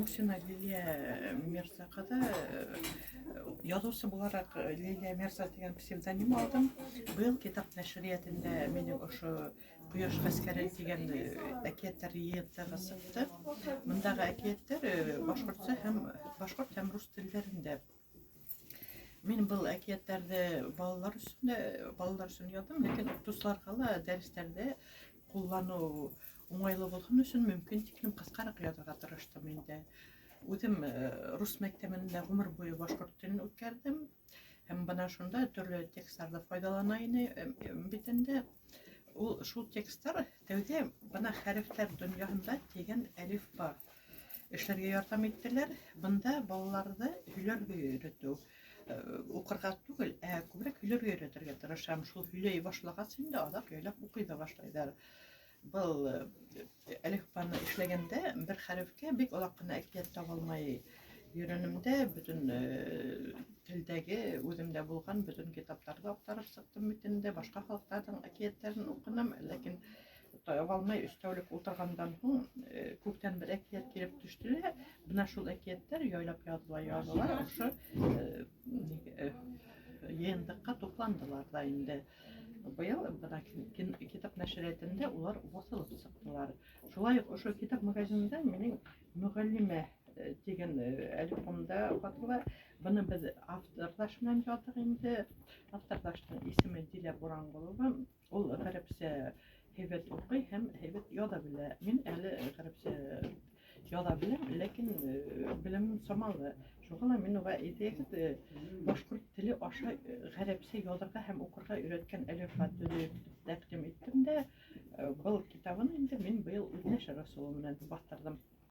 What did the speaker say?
Мусина Лилия Мирзакада язучы буларак Лилия Мирза дигән псевдоним алдым. Быел китап нәшриятендә минем ошо Кояш гаскәре дигән әкиятләр йыентыгы сыкты. Мондагы әкиятләр башкорт һәм рус телләрендә. Мин был әкиятләрне балалар өчен яздым, ләкин укытучыларга ла дәресләрдә куллану уңайлы булсын өчен мөмкин тиклем кыскарак язарга тырыштым инде. Үзем рус мәктәбендә гомер буе башкорт телен үткәрдем. Һәм бына шунда төрле текстларда файдалана бит инде. Ул шул текстлар тәүдә бына хәрефләр дөньяһында дигән әлифба эшләргә ярдәм иттеләр. Бында балаларны һөйләргә өйрәтү. Укырга түгел, күбрәк һөйләргә өйрәтергә тырышам. Шул һөйләй башлагач инде алар яйлап укый да башлайлар. Был әлифбаны эшләгәндә бер хәрефкә бик олак кына әкият таба алмай йөренемдә бөтен телдәге үземдә булган бөтен китапларда актарып сыктым бит инде. Башка халыкларның әкиятләрен укыдым, ләкин таба алмай өстәүлек утыргандан һуң күктән бер әкият килеп төште. Бына шул әкиятләр яйлап языла ошо йыентыкка тупландылар да инде. Быел бына китап нәшриятендә улар басылып сыктылар. Шулай ук ошо китап магазинында минең мөгаллимә дигән әлифбамда ватыла. Буны без автордаш белән яздык инде. Автордаштың исеме Дилә Бурангулова. Ул гарәпчә һәйбәт укый һәм һәйбәт яза белә. Мин әле гарәпчә яза беләм, ләкин белем самалы. Шуңа мин уга әйтәм, башкорт теле аша гарәпчә язарга һәм укырга өйрәткән әлифба тәкъдим иттем дә, был китабын инде мин быел үз нәшер ысулы белән бастырдым.